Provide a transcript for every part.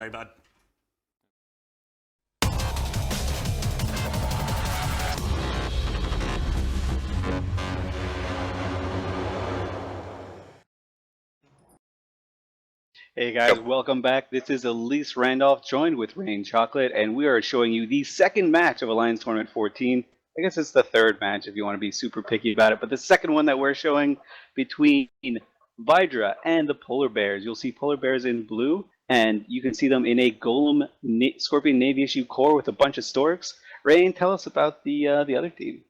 Sorry, bud. Hey guys, welcome back. This is Elise Randolph, joined with Rain Chocolate, and we are showing you the second match of Alliance Tournament 14. I guess it's the third match if you want to be super picky about it, but the second one that we're showing between VYDRA and the PolarBears. You'll see PolarBears in blue, and you can see them in a Golem Scorpion Navy issue core with a bunch of Storks. Rain, tell us about the other team.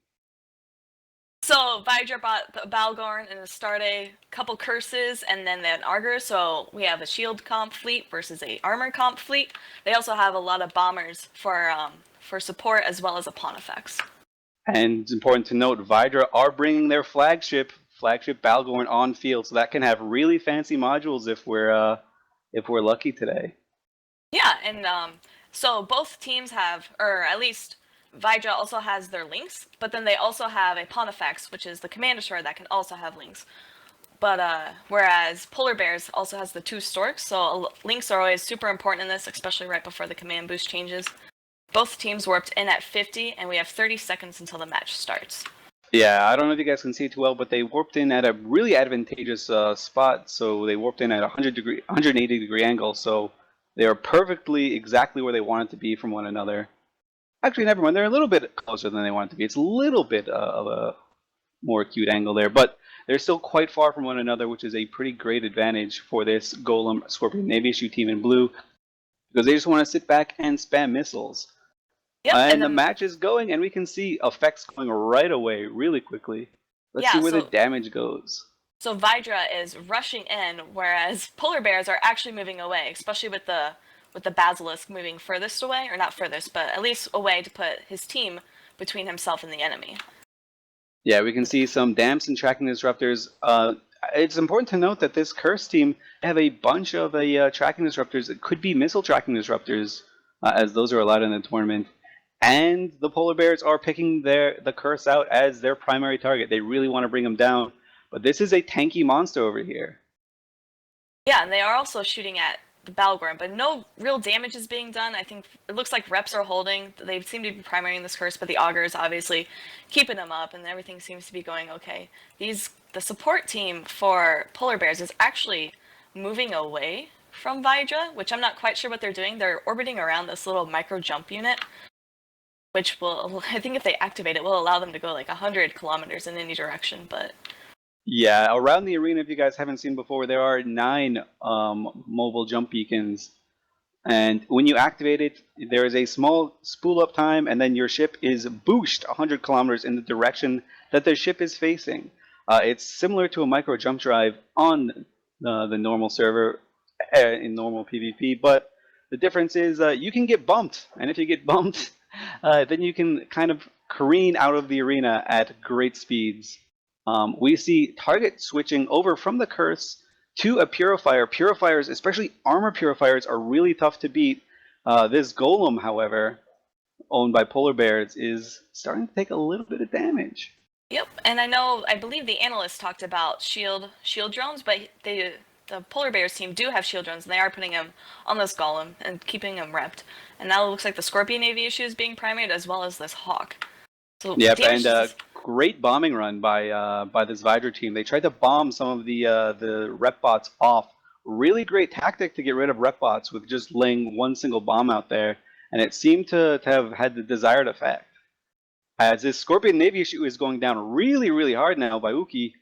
So VYDRA bought the Balgorn and a Astarte, couple curses, and then an Augur. So we have a shield comp fleet versus a armor comp fleet. They also have a lot of bombers for support as well as a Pontifex. And it's important to note, VYDRA are bringing their flagship Balgorn on field, so that can have really fancy modules if we're lucky today. Yeah, and so both teams have, or at least VYDRA also has their links, but then they also have a Pontifex, which is the command destroyer that can also have links. But whereas PolarBears also has the 2 Storks, so links are always super important in this, especially right before the command boost changes. Both teams warped in at 50, and we have 30 seconds until the match starts. Yeah, I don't know if you guys can see it too well, but they warped in at a really advantageous spot. So they warped in at a 180 degree angle, so they are perfectly exactly where they wanted to be from one another. Actually, never mind. They're a little bit closer than they want it to be. It's a little bit of a more acute angle there, but they're still quite far from one another, which is a pretty great advantage for this Golem Scorpion Navy issue team in blue, because they just want to sit back and spam missiles. Yep, and the match is going, and we can see effects going right away, really quickly. Let's see where the damage goes. So VYDRA is rushing in, whereas PolarBears are actually moving away, especially with the Basilisk moving furthest away, or not furthest, but at least away to put his team between himself and the enemy. Yeah, we can see some damps and tracking disruptors. It's important to note that this curse team have a bunch of tracking disruptors. It could be missile tracking disruptors, as those are allowed in the tournament. And the PolarBears are picking the curse out as their primary target. They really want to bring him down. But this is a tanky monster over here. Yeah, and they are also shooting at the Balgorn, but no real damage is being done. I think it looks like reps are holding. They seem to be primarying this curse, but the Augur is obviously keeping them up, and everything seems to be going okay. The support team for PolarBears is actually moving away from VYDRA, which I'm not quite sure what they're doing. They're orbiting around this little micro jump unit, which will, I think if they activate it, will allow them to go like 100 kilometers in any direction, but... Yeah, around the arena, if you guys haven't seen before, there are 9 mobile jump beacons. And when you activate it, there is a small spool up time, and then your ship is boosted 100 kilometers in the direction that the ship is facing. It's similar to a micro jump drive on the normal server in normal PvP, but the difference is you can get bumped, and if you get bumped, then you can kind of careen out of the arena at great speeds. We see target switching over from the curse to a purifier. Purifiers, especially armor purifiers, are really tough to beat. This golem, however, owned by PolarBears, is starting to take a little bit of damage. Yep, and I believe the analyst talked about shield drones, but the PolarBears team do have shield drones, and they are putting them on this golem and keeping them repped. And now it looks like the Scorpion Navy issue is being primaried, as well as this Hawk. So yep, and great bombing run by this VYDRA team. They tried to bomb some of the rep bots off. Really great tactic to get rid of rep bots with just laying one single bomb out there, and it seemed to have had the desired effect. As this Scorpion Navy issue is going down really, really hard now by Uki,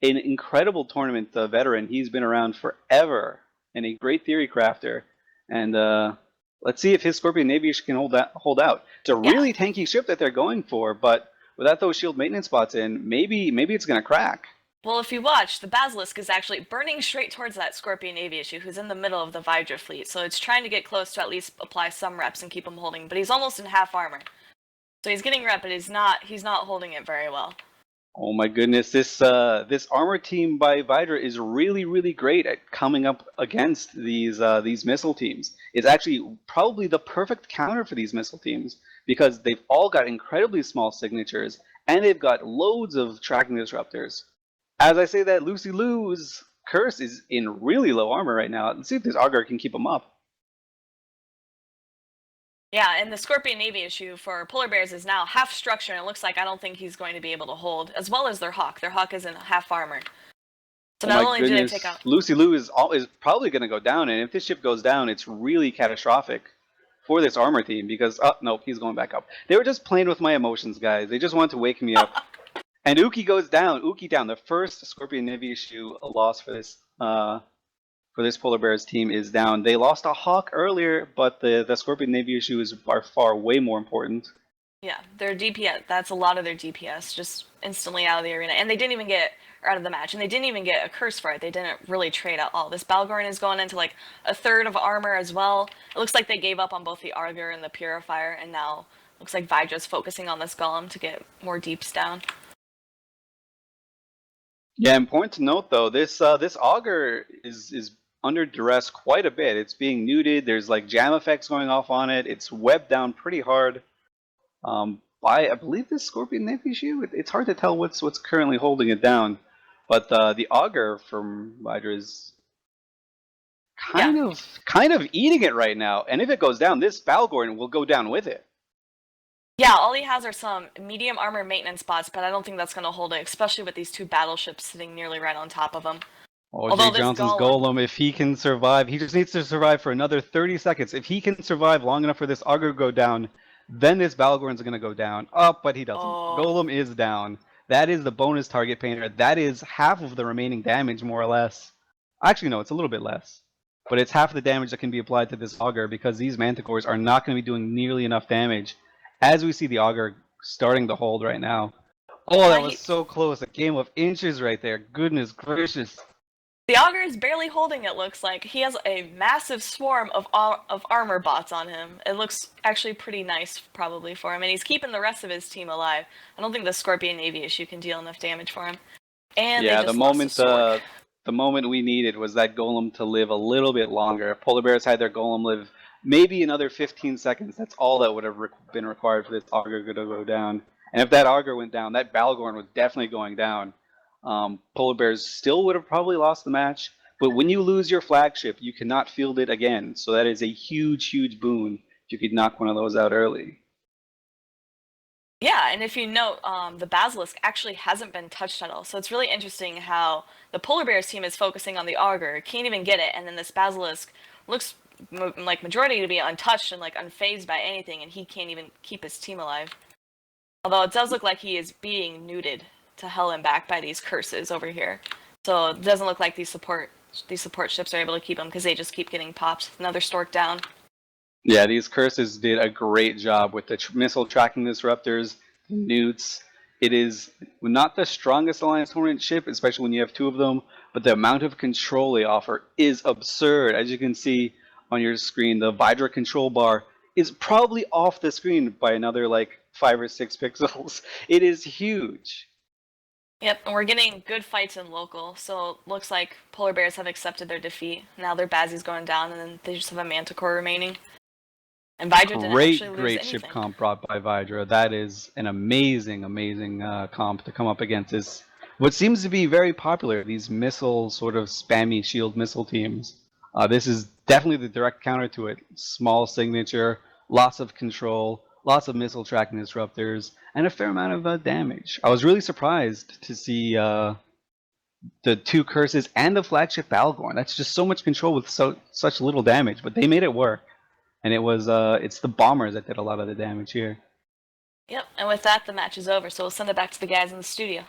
an incredible tournament veteran. He's been around forever and a great theory crafter. And let's see if his Scorpion Navy issue can hold out. It's a really tanky ship that they're going for, but without those shield maintenance spots in, maybe it's going to crack. Well, if you watch, the Basilisk is actually burning straight towards that Scorpion Navy issue, who's in the middle of the VYDRA fleet. So it's trying to get close to at least apply some reps and keep him holding. But he's almost in half armor. So he's getting rep, but he's not holding it very well. Oh my goodness, this armor team by VYDRA is really, really great at coming up against these missile teams. It's actually probably the perfect counter for these missile teams, because they've all got incredibly small signatures, and they've got loads of tracking disruptors. As I say that, Lucy Lou's curse is in really low armor right now. Let's see if this Augur can keep him up. Yeah, and the Scorpion Navy issue for PolarBears is now half structure, and it looks like I don't think he's going to be able to hold, as well as their Hawk. Their Hawk is in half armor. So Oh not my only do they goodness, take out... Lucy Lou is probably going to go down, and if this ship goes down, it's really catastrophic for this armor team because nope, he's going back up. They were just playing with my emotions, guys. They just wanted to wake me up. And Uki goes down. Uki down. The first Scorpion Navy issue loss for this PolarBears team is down. They lost a Hawk earlier, but the Scorpion Navy issue is by far way more important. Yeah, their DPS, that's a lot of their DPS, just instantly out of the arena. And they didn't even get, or out of the match, and they didn't even get a curse for it. They didn't really trade at all. This Balgorn is going into like a third of armor as well. It looks like they gave up on both the Augur and the Purifier, and now looks like VYDRA's focusing on this Golem to get more deeps down. Yeah, important to note though, this Augur is under duress quite a bit. It's being neuted. There's like jam effects going off on it. It's webbed down pretty hard. By I believe this Scorpion Navy issue. It's hard to tell what's currently holding it down, but the Augur from VYDRA is kind of eating it right now. And if it goes down, this Balgorn will go down with it. Yeah, all he has are some medium armor maintenance spots, but I don't think that's going to hold it, especially with these two battleships sitting nearly right on top of him. Oh, Jake Johnson's Golem, if he can survive, he just needs to survive for another 30 seconds. If he can survive long enough for this Augur to go down, then this Balgorn's going to go down. Oh, but he doesn't. Oh. Golem is down. That is the bonus target painter. That is half of the remaining damage, more or less. Actually, no, it's a little bit less. But it's half the damage that can be applied to this Augur because these Manticores are not going to be doing nearly enough damage. As we see the Augur starting to hold right now. Oh, that was so close. A game of inches right there. Goodness gracious. The Augur is barely holding it, looks like. He has a massive swarm of armor bots on him. It looks actually pretty nice, probably, for him. And he's keeping the rest of his team alive. I don't think the Scorpion Navy issue can deal enough damage for him. And yeah, they just lost the moment we needed was that Golem to live a little bit longer. PolarBears had their Golem live maybe another 15 seconds. That's all that would have been required for this Augur to go down. And if that Augur went down, that Balgorn was definitely going down. PolarBears still would have probably lost the match. But when you lose your flagship, you cannot field it again. So that is a huge, huge boon if you could knock one of those out early. Yeah, and if you note, the Basilisk actually hasn't been touched at all. So it's really interesting how the PolarBears team is focusing on the Augur, can't even get it, and then this Basilisk looks like majority to be untouched and like unfazed by anything, and he can't even keep his team alive. Although it does look like he is being neuted to hell and back by these curses over here. So it doesn't look like these support ships are able to keep him because they just keep getting popped. Another Stork down. Yeah, these curses did a great job with the missile tracking disruptors, newts. It is not the strongest Alliance Hornet ship, especially when you have two of them, but the amount of control they offer is absurd. As you can see on your screen, the VYDRA control bar is probably off the screen by another like 5 or 6 pixels. It is huge. Yep, and we're getting good fights in local, so it looks like PolarBears have accepted their defeat. Now their Bazzy's going down, and then they just have a Manticore remaining. And VYDRA didn't actually lose anything. Great ship comp brought by VYDRA. That is an amazing, amazing comp to come up against this. What seems to be very popular, these missile sort of spammy shield missile teams. This is definitely the direct counter to it. Small signature, lots of control, lots of missile tracking disruptors, and a fair amount of damage. I was really surprised to see the two curses and the flagship Balgorn. That's just so much control with such little damage, but they made it work. And it was it's the bombers that did a lot of the damage here. Yep, and with that, the match is over, so we'll send it back to the guys in the studio.